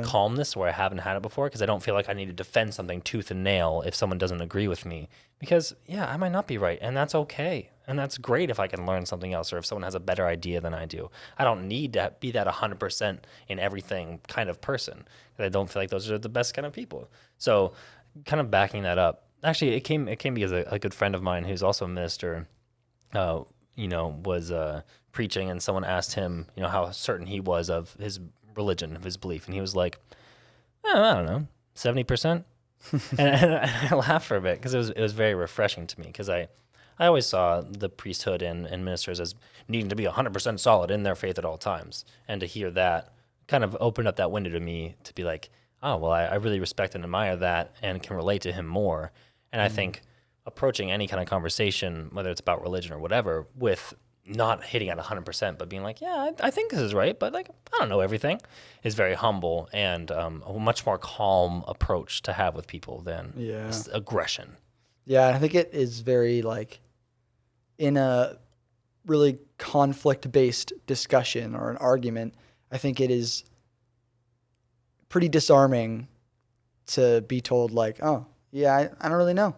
calmness where I haven't had it before, because I don't feel like I need to defend something tooth and nail if someone doesn't agree with me, because I might not be right, and that's okay. And that's great if I can learn something else, or if someone has a better idea than I do. I don't need to be that 100% in everything kind of person, because I don't feel like those are the best kind of people. So kind of backing that up, actually it came because a good friend of mine who's also a minister, was preaching, and someone asked him, how certain he was of his religion, of his belief, and he was like, I don't know, 70%. and I laughed for a bit, because it was very refreshing to me, because I always saw the priesthood and ministers as needing to be 100% solid in their faith at all times. And to hear that kind of opened up that window to me to be like, oh, well, I really respect and admire that and can relate to him more. And I think approaching any kind of conversation, whether it's about religion or whatever, with not hitting at 100%, but being like, yeah, I think this is right, but like, I don't know everything, is very humble and a much more calm approach to have with people than aggression. Yeah, I think it is very like in a really conflict-based discussion or an argument, I think it is pretty disarming to be told like, oh, yeah, I don't really know.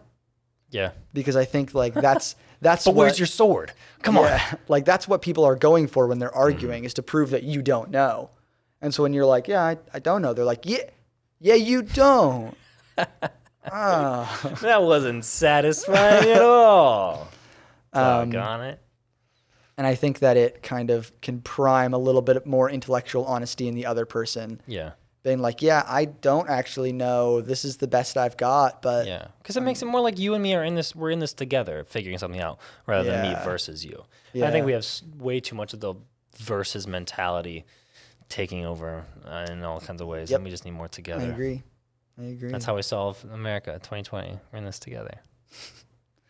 Yeah. Because I think like that's But where's your sword? Come on. Like that's what people are going for when they're arguing is to prove that you don't know. And so when you're like, yeah, I don't know, they're like, yeah, you don't. That wasn't satisfying at all. Doggone it. And I think that it kind of can prime a little bit more intellectual honesty in the other person. Yeah. Being like, yeah, I don't actually know. This is the best I've got, but yeah, because it makes it more like you and me are in this. We're in this together, figuring something out, rather than me versus you. Yeah. I think we have way too much of the versus mentality taking over in all kinds of ways, and we just need more together. I agree. That's how we solve America 2020. We're in this together.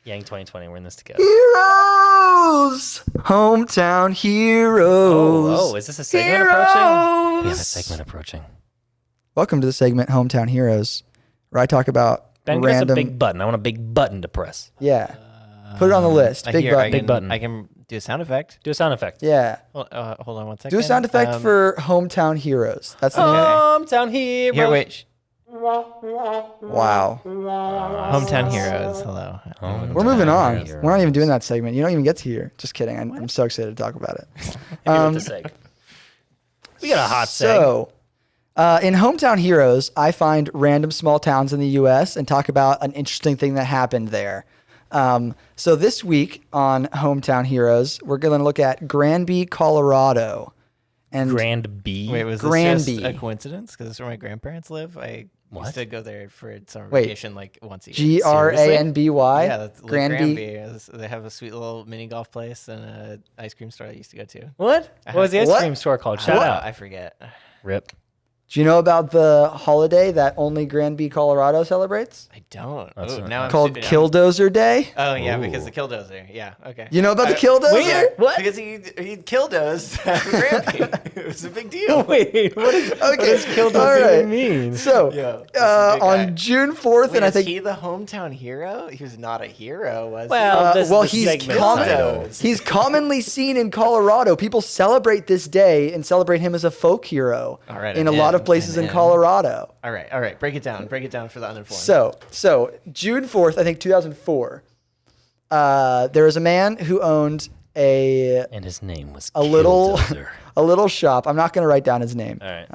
Yang 2020. We're in this together. Heroes, hometown heroes. Oh, is this a segment approaching? We have a segment approaching. Welcome to the segment Hometown Heroes, where I talk about Ben, give us a big button. I want a big button to press. Yeah. Put it on the list. Big button. Big button. I can do a sound effect. Do a sound effect. Yeah. Hold on one second. Do a sound effect for Hometown Heroes. That's the name. Hometown Heroes. Here, wait. Wow. Hometown Heroes. Hello. We're moving on. We're not even doing that segment. You don't even get to here. Just kidding. I'm so excited to talk about it. We got a hot seg. So, in Hometown Heroes, I find random small towns in the U.S. and talk about an interesting thing that happened there. So this week on Hometown Heroes, we're going to look at Granby, Colorado. And Granby. Wait, was this just a coincidence? Because it's where my grandparents live. I used to go there for summer vacation like once a year. Granby? Yeah, that's like Granby. They have a sweet little mini golf place and an ice cream store I used to go to. What? What was the ice cream store called? Shout out. I forget. Rip. Do you know about the holiday that only Granby, Colorado celebrates? I don't. Called Killdozer Day? Oh, yeah, because the Killdozer. Yeah, okay. You know about the Killdozer? Wait, what? Because he killdozed Granby. It was a big deal. Wait, what does Killdozer even mean? So, on June 4th, and I think... Is he the hometown hero? He was not a hero, was he? He's commonly seen in Colorado. People celebrate this day and celebrate him as a folk hero in a lot of places in Colorado. All right. Break it down for the uninformed. So June 4th, I think 2004, there was a man who owned and his name was a little shop. I'm not going to write down his name. All right.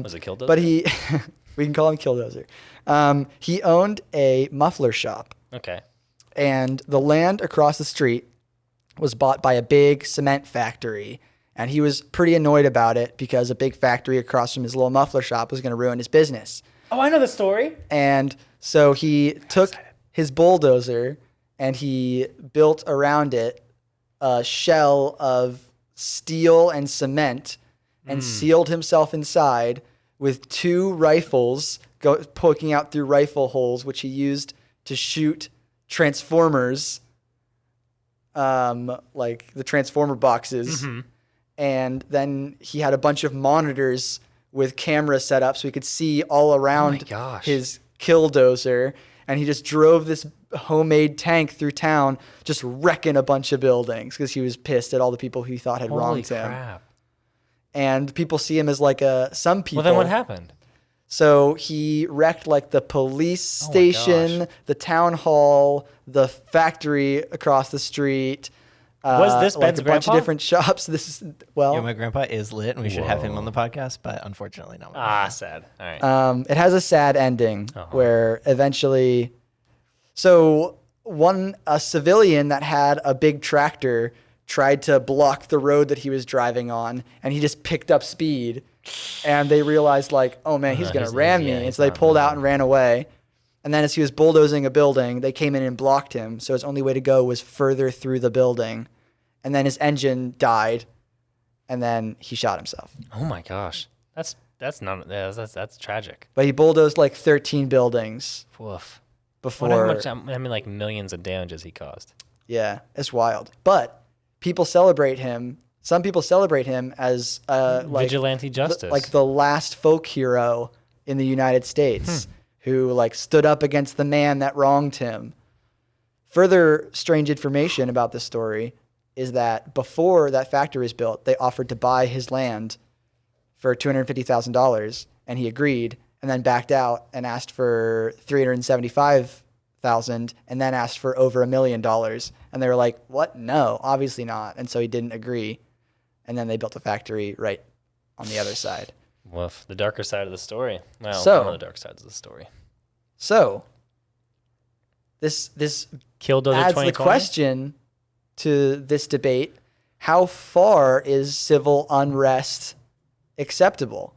Was it Killdozer? But we can call him Killdozer. He owned a muffler shop. Okay. And the land across the street was bought by a big cement factory. And he was pretty annoyed about it because a big factory across from his little muffler shop was going to ruin his business. Oh, I know the story. And so he took his bulldozer and he built around it a shell of steel and cement and sealed himself inside with 2 rifles poking out through rifle holes, which he used to shoot transformers, like the transformer boxes. Mm-hmm. And then he had a bunch of monitors with cameras set up so he could see all around his Killdozer. And he just drove this homemade tank through town, just wrecking a bunch of buildings because he was pissed at all the people who he thought had wronged him. Crap. And people see him as like some people. Well, then what happened? So he wrecked like the police station, the town hall, the factory across the street. Was this Ben's like a bunch of different shops? My grandpa is lit, and we should have him on the podcast, but unfortunately not. Sad. All right. It has a sad ending where eventually, a civilian that had a big tractor tried to block the road that he was driving on, and he just picked up speed, and they realized like, oh man, he's gonna ram me, and so they pulled out and ran away. And then as he was bulldozing a building, they came in and blocked him. So his only way to go was further through the building. And then his engine died. And then he shot himself. Oh my gosh. That's tragic. But he bulldozed like 13 buildings. Woof. before. Wonder how much, I mean, like millions of damages he caused. Yeah, it's wild. But people celebrate him. Some people celebrate him as like vigilante justice, like the last folk hero in the United States who like stood up against the man that wronged him. Further strange information about this story is that before that factory was built, they offered to buy his land for $250,000, and he agreed, and then backed out and asked for $375,000, and then asked for over $1 million. And they were like, "What? No, obviously not." And so he didn't agree, and then they built a factory right on the other side. Woof, the darker side of the story. Well, So- one of the dark sides of the story. So this Killdozer adds 2020? the question to this debate: how far is civil unrest acceptable?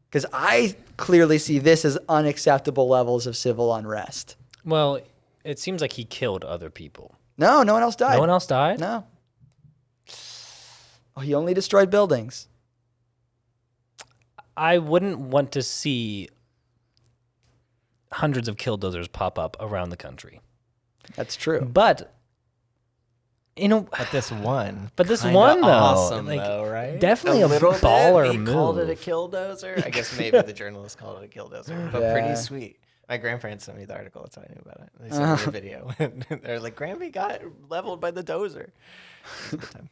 Because I clearly see this as unacceptable levels of civil unrest. Well, it seems like he killed other people. No one else died. No one else died? No. Oh, he only destroyed buildings. I wouldn't want to see hundreds of Killdozers pop up around the country. That's true. But, But this one. this kinda one, though, awesome, like, though, right? definitely a little baller bit. He called it a move. killdozer. I guess maybe the journalist called it a killdozer, but Yeah. pretty sweet. My grandparents sent me the article. That's how I knew about it. They sent me the video. They're like, "Grammy got leveled by the dozer." It was a good time.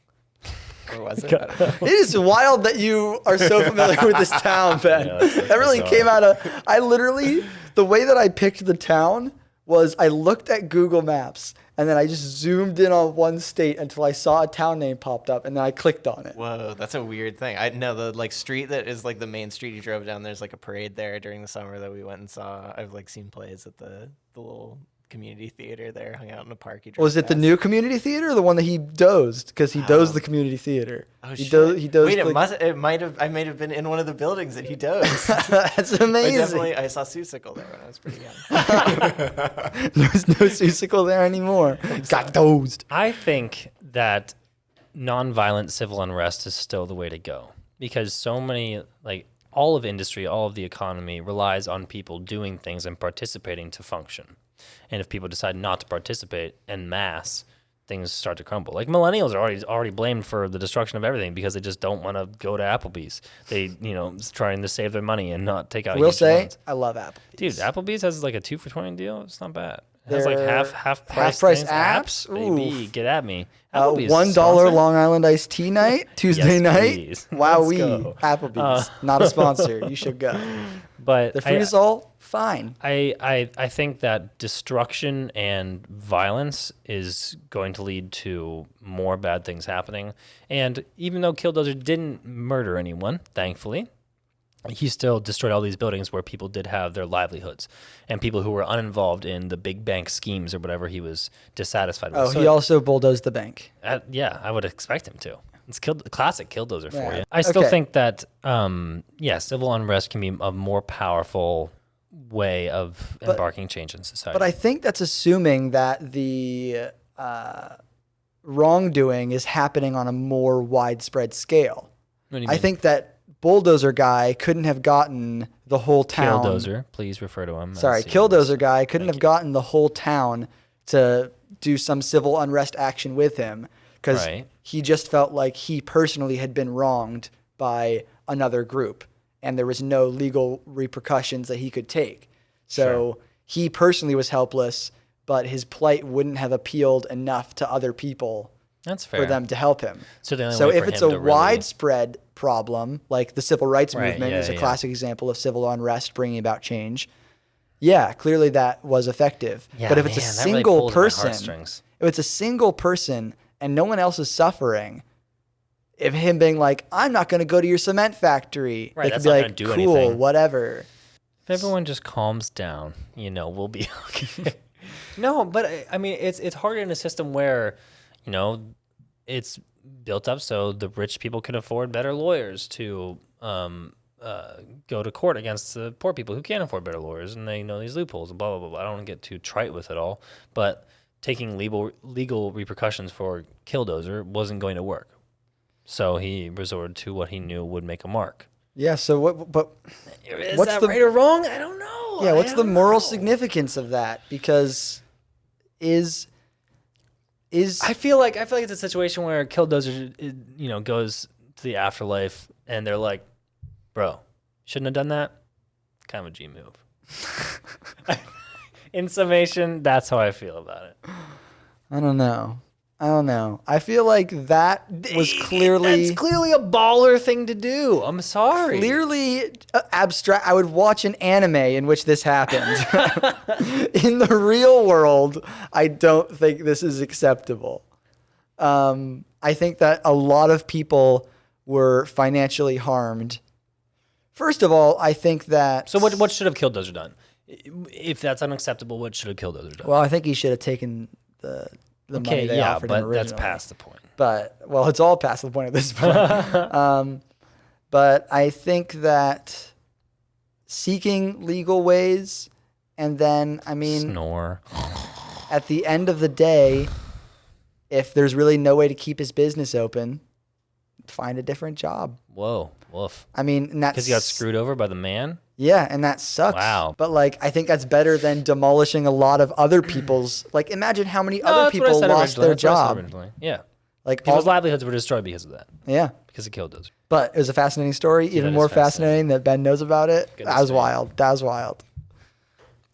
Or was it? I don't know. It is wild that you are so familiar with this town, Ben. Yeah, that's That really bizarre. came out of. I literally, the way that I picked the town was I looked at Google Maps and then I just zoomed in on one state until I saw a town name popped up and then I clicked on it. Whoa, that's a weird thing. I know the like street that is like the main street you drove down. There's like a parade there during the summer that we went and saw. I've like seen plays at the little community theater there. Hung out in a park. You drove Was it the past. new community theater or the one that he dozed? Because he dozed the community theater. Oh he shit! He dozed. Wait, like- it might have. I might have been in one of the buildings that he dozed. That's amazing. I saw Seussical there when I was pretty young. There's no Seussical there anymore. Got dozed. I think that nonviolent civil unrest is still the way to go because so many, like all of industry, all of the economy relies on people doing things and participating to function. And if people decide not to participate en masse, things start to crumble. Like millennials are already blamed for the destruction of everything because they just don't want to go to Applebee's. They, trying to save their money and not take out. We'll huge say loans. I love Applebee's. Dude, Applebe's has like a 2 for $20 deal. It's not bad. It has like They're half price half-price things, apps? baby. Oof. Get at me. Applebee's $1 sponsor? Long Island iced tea night Tuesday Yes, night. please. Wow, Let's go. Applebee's, not a sponsor. You should go. But The food is all fine. I think that destruction and violence is going to lead to more bad things happening. And even though Killdozer didn't murder anyone, thankfully, he still destroyed all these buildings where people did have their livelihoods and people who were uninvolved in the big bank schemes or whatever he was dissatisfied with. Oh, he also bulldozed the bank. Yeah, I would expect him to. It's classic Killdozer for Yeah. you. I still Okay. think that, civil unrest can be a more powerful way of embarking change in society. But I think that's assuming that the wrongdoing is happening on a more widespread scale. What do you I mean? think that bulldozer guy couldn't have gotten the whole town. Killdozer, please refer to him. Sorry, as he Killdozer is. guy couldn't have gotten the whole town to do some civil unrest action with him because Right. he just felt like he personally had been wronged by another group and there was no legal repercussions that he could take. So he personally was helpless, but his plight wouldn't have appealed enough to other people That's fair. for them to help him. So the only So way if for it's him a to really- widespread problem, like the civil rights Right, movement yeah, is a yeah. classic example of civil unrest bringing about change. Yeah, clearly that was effective. Yeah, but if it's a man, that really single pulls at my person, heartstrings. if it's a single person and no one else is suffering, if him being like, I'm not going to go to your cement factory, Right, they that's could be not like, gonna do cool, anything. whatever. If everyone just calms down, we'll be okay. No, but I mean, it's hard in a system where, it's built up so the rich people can afford better lawyers to go to court against the poor people who can't afford better lawyers, and they know these loopholes and blah blah blah. blah. I don't want to get too trite with it all, but taking legal repercussions for Killdozer wasn't going to work, so he resorted to what he knew would make a mark. Yeah, so what? But Is What's that the- right or wrong? I don't know. Yeah, what's the moral significance of that? Because I feel like it's a situation where Killdozer, goes to the afterlife, and they're like, bro, shouldn't have done that. Kind of a G move. In summation, that's how I feel about it. I don't know. I feel like that was clearly... That's clearly a baller thing to do. I'm sorry. Clearly abstract. I would watch an anime in which this happened. In the real world, I don't think this is acceptable. I think that a lot of people were financially harmed. First of all, I think that... So what should have Killdozer done? If that's unacceptable, what should have Killdozer done? Well, I think he should have taken the money they offered him originally. That's past the point. But, well, it's all past the point at this point. But I think that seeking legal ways, and then, Snore. At the end of the day, if there's really no way to keep his business open, find a different job. Whoa, woof. And that's... Because he got screwed over by the man? Yeah, and that sucks. Wow. But, I think that's better than demolishing a lot of other people's... imagine how many other people lost their job. Yeah. People's livelihoods were destroyed because of that. Yeah. Because of Killdozer. But it was a fascinating story. Even more fascinating that Ben knows about it. That was wild.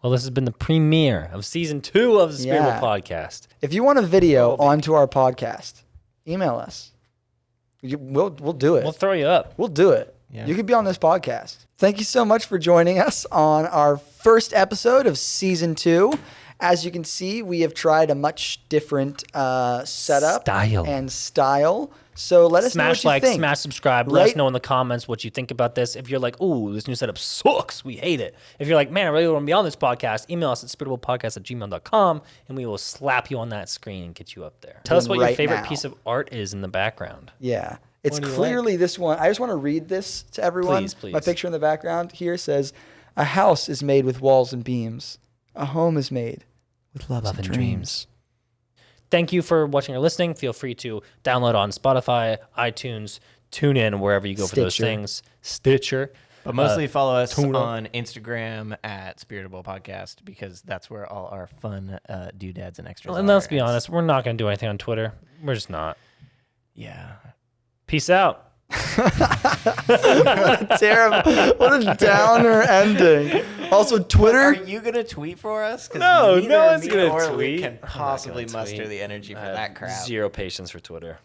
Well, this has been the premiere of season 2 of the Spiritable podcast. If you want a video onto our podcast, email us. We'll do it. We'll throw you up. We'll do it. Yeah. You could be on this podcast. Thank you so much for joining us on our first episode of season 2. As you can see, we have tried a much different setup and style. So let us know what you think. Smash subscribe. Let us know in the comments what you think about this. If you're like, ooh, this new setup sucks, we hate it. If you're like, man, I really want to be on this podcast, email us at spiritablepodcast@gmail.com, and we will slap you on that screen and get you up there. Tell us what your favorite piece of art is in the background. Yeah. It's clearly this one. I just want to read this to everyone. Please. My picture in the background here says, a house is made with walls and beams. A home is made with love and dreams. Thank you for watching or listening. Feel free to download on Spotify, iTunes, TuneIn, wherever you go for those things. Stitcher. But mostly follow us on Instagram at Spiritable Podcast, because that's where all our fun doodads and extras are. And let's be honest, we're not going to do anything on Twitter. We're just not. Yeah. Peace out. Terrible. What a downer ending. Also, Twitter. Are you going to tweet for us? No one's going to tweet. Can possibly muster the energy for that crap. Zero patience for Twitter.